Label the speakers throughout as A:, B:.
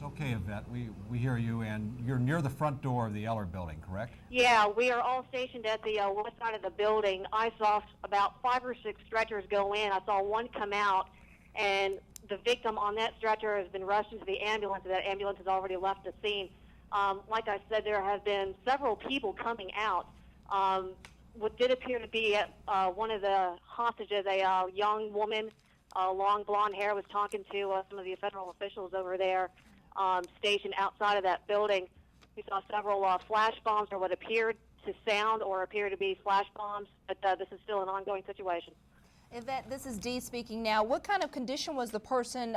A: Okay, Yvette, we hear you, and you're near the front door of the Eller building, correct?
B: Yeah, we are all stationed at the west side of the building. I saw about 5 or 6 stretchers go in. I saw one come out, and the victim on that stretcher has been rushed into the ambulance, and that ambulance has already left the scene. Like I said, there have been several people coming out. What did appear to be one of the hostages, a young woman, long blonde hair, was talking to some of the federal officials over there stationed outside of that building. We saw several flash bombs, or what appeared to sound or appear to be flash bombs, but this is still an ongoing situation.
C: Yvette, this is Dee speaking now. What kind of condition was the person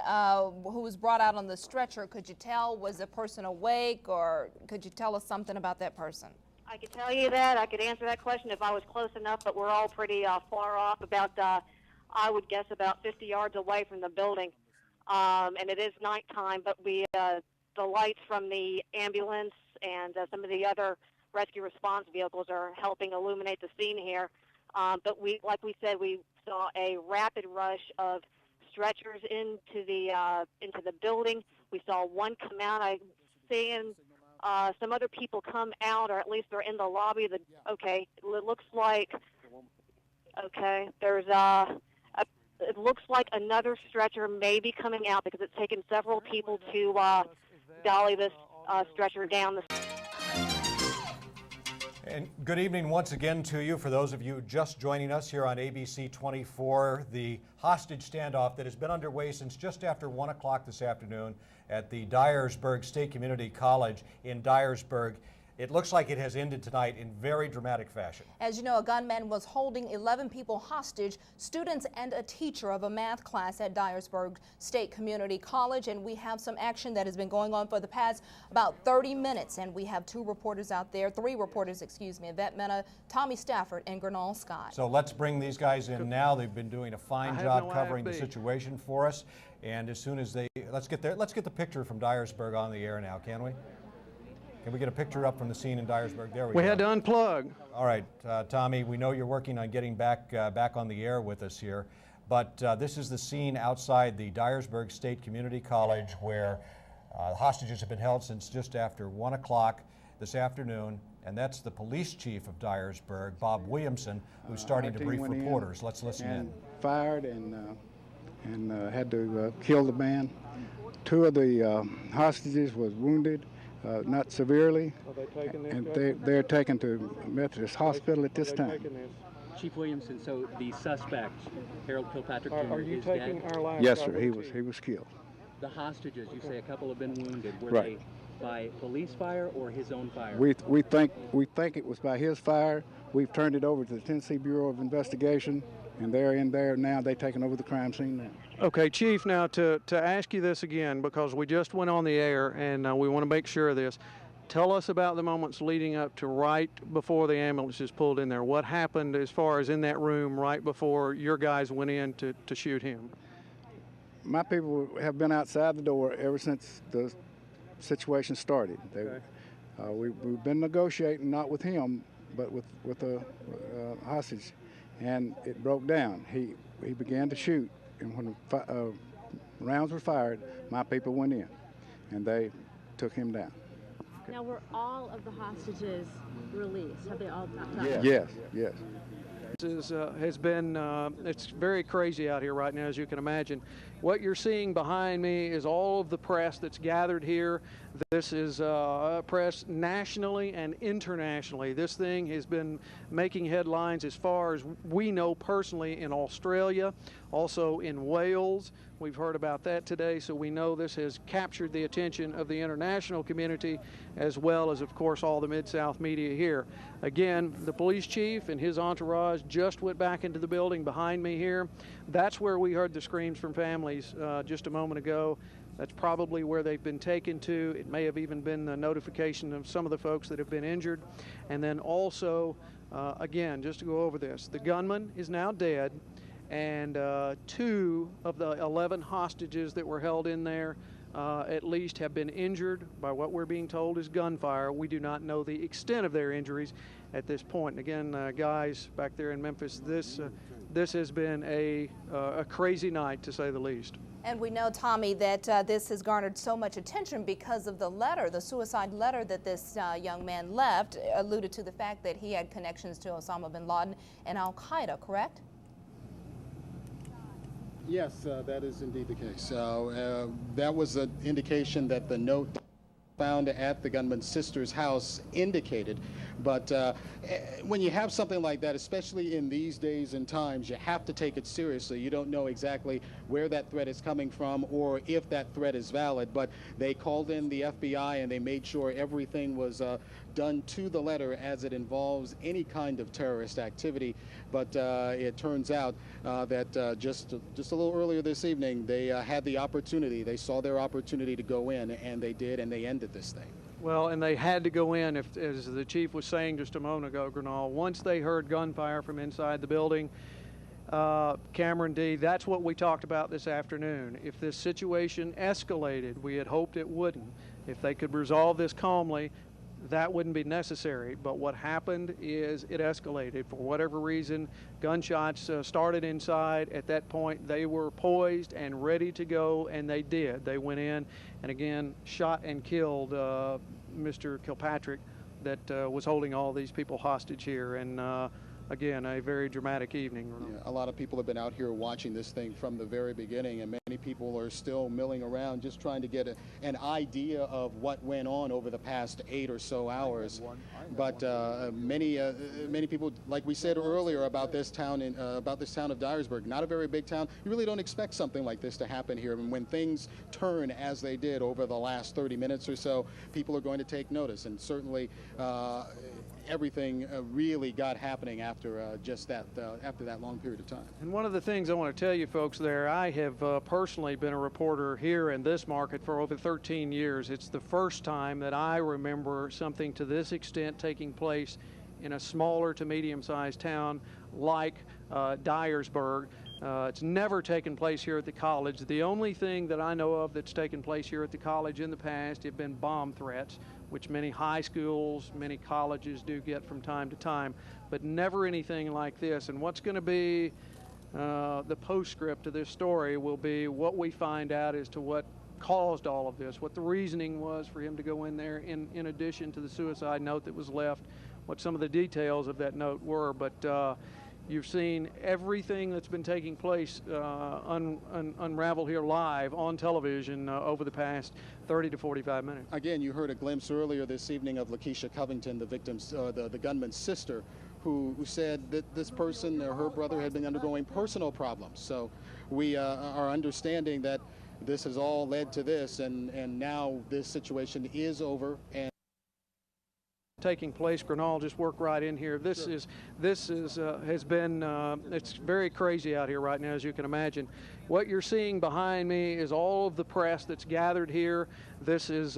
C: who was brought out on the stretcher? Could you tell, was the person awake, or could you tell us something about that person?
B: I could tell you that. I could answer that question if I was close enough, but we're all pretty far off, about, I would guess, about 50 yards away from the building. And it is nighttime, but the lights from the ambulance and some of the other rescue response vehicles are helping illuminate the scene here. But like we said, we saw a rapid rush of stretchers into the building. We saw one come out. I'm seeing some other people come out, or at least they're in the lobby. Okay, it looks like, okay, there's it looks like another stretcher may be coming out, because it's taken several people to dolly this stretcher down the.
A: And good evening once again to you. For those of you just joining us here on ABC-24, the hostage standoff that has been underway since just after 1 o'clock this afternoon at the Dyersburg State Community College in Dyersburg. It looks like it has ended tonight in very dramatic fashion.
C: As you know, a gunman was holding 11 people hostage, students and a teacher of a math class at Dyersburg State Community College, and we have some action that has been going on for the past about 30 minutes, and we have 3 reporters, excuse me, Yvette Mena, Tommy Stafford, and Gernal Scott.
A: So let's bring these guys in now. They've been doing a fine job covering the situation for us, and as soon as let's get the picture from Dyersburg on the air now, can we? Can we get a picture up from the scene in Dyersburg? There we go.
D: We had to unplug.
A: All right, Tommy, we know you're working on getting back on the air with us here, but this is the scene outside the Dyersburg State Community College, where hostages have been held since just after 1 o'clock this afternoon, and that's the police chief of Dyersburg, Bob Williamson, who's starting to brief reporters. Let's listen in.
E: Fired and had to kill the man. 2 of the hostages was wounded. Not severely, and they're taken to Methodist Hospital at this time.
F: Chief Williamson, so the suspect, Harold Kilpatrick Jr.,
D: are you
F: is
D: taking
F: dead?
D: our last?
E: Yes, sir. He was killed.
F: The hostages, you say a couple have been wounded. Were
E: Right.
F: they by police fire or his own fire?
E: We think it was by his fire. We've turned it over to the Tennessee Bureau of Investigation, and they're in there now. They've taken over the crime scene now.
D: Okay, Chief, now to ask you this again, because we just went on the air and we want to make sure of this. Tell us about the moments leading up to right before the ambulance is pulled in there. What happened as far as in that room right before your guys went in to shoot him?
E: My people have been outside the door ever since the situation started. We've been negotiating, not with him, but with a hostage, and it broke down. He began to shoot, and when rounds were fired, my people went in, and they took him down.
G: Now, were all of the hostages released? Have they all died?
E: Yes, yes.
D: This has been, it's very crazy out here right now, as you can imagine. What you're seeing behind me is all of the press that's gathered here. This is press nationally and internationally. This thing has been making headlines as far as we know personally in Australia, also in Wales. We've heard about that today, so we know this has captured the attention of the international community, as well as, of course, all the Mid-South media here. Again, the police chief and his entourage just went back into the building behind me here. That's where we heard the screams from families just a moment ago. That's probably where they've been taken to. It may have even been the notification of some of the folks that have been injured. And then also, again, just to go over this, the gunman is now dead, and 2 of the 11 hostages that were held in there at least have been injured by what we're being told is gunfire. We do not know the extent of their injuries at this point. And again, guys back there in Memphis, this has been a crazy night, to say the least.
C: And we know, Tommy, that this has garnered so much attention because of the letter, the suicide letter that this young man left, alluded to the fact that he had connections to Osama bin Laden and Al-Qaeda, correct?
H: Yes, that is indeed the case. That was an indication that the note found at the gunman's sister's house indicated. But when you have something like that, especially in these days and times, you have to take it seriously. You don't know exactly where that threat is coming from or if that threat is valid. But they called in the FBI and they made sure everything was done to the letter as it involves any kind of terrorist activity. But it turns out that just a little earlier this evening, they had the opportunity. They saw their opportunity to go in, and they did, and they ended this thing.
D: Well, and they had to go in, as the chief was saying just a moment ago, Gernal, once they heard gunfire from inside the building. Cameron D., that's what we talked about this afternoon. If this situation escalated, we had hoped it wouldn't. If they could resolve this calmly, that wouldn't be necessary. But what happened is it escalated. For whatever reason, gunshots started inside. At that point, they were poised and ready to go, and they did. They went in and, again, shot and killed Mr. Kilpatrick that was holding all these people hostage here. And again, a very dramatic evening.
H: Yeah, a lot of people have been out here watching this thing from the very beginning, and many people are still milling around just trying to get an idea of what went on over the past 8 or so hours. But many people, like we said earlier about this town of Dyersburg, not a very big town. You really don't expect something like this to happen here. And when things turn as they did over the last 30 minutes or so, people are going to take notice. And certainly everything really got happening after after that long period of time.
D: And one of the things I want to tell you folks there, I have personally been a reporter here in this market for over 13 years. It's the first time that I remember something to this extent taking place in a smaller to medium-sized town like Dyersburg. It's never taken place here at the college. The only thing that I know of that's taken place here at the college in the past have been bomb threats, which many high schools, many colleges do get from time to time, but never anything like this. And what's going to be the postscript to this story will be what we find out as to what caused all of this, what the reasoning was for him to go in there, in addition to the suicide note that was left, what some of the details of that note were. But you've seen everything that's been taking place unravel here live on television over the past 30 to 45 minutes.
H: Again, you heard a glimpse earlier this evening of Lakeisha Covington, the victim's, the gunman's sister, who said that this person, her brother, had been undergoing personal problems. So we are understanding that this has all led to this, and now this situation is over. And
D: taking place. Gernal, just work right in here. This has been it's very crazy out here right now, as you can imagine. What you're seeing behind me is all of the press that's gathered here. This is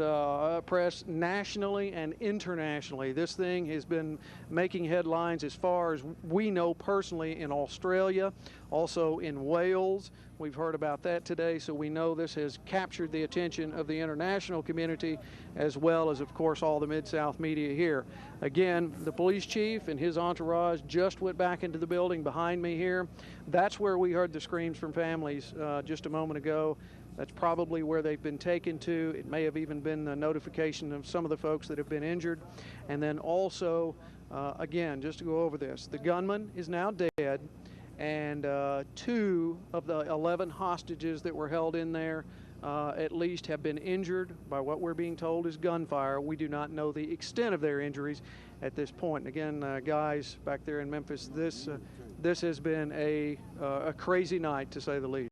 D: press nationally and internationally. This thing has been making headlines as far as we know personally in Australia, also in Wales. We've heard about that today, so we know this has captured the attention of the international community as well as, of course, all the Mid-South media here. Again, the police chief and his entourage just went back into the building behind me here. That's where we heard the screams from families just a moment ago. That's probably where they've been taken to. It may have even been the notification of some of the folks that have been injured. And then also, again, just to go over this, the gunman is now dead, and 2 of the 11 hostages that were held in there at least have been injured by what we're being told is gunfire. We do not know the extent of their injuries at this point. And again, guys back there in Memphis, this has been a crazy night, to say the least.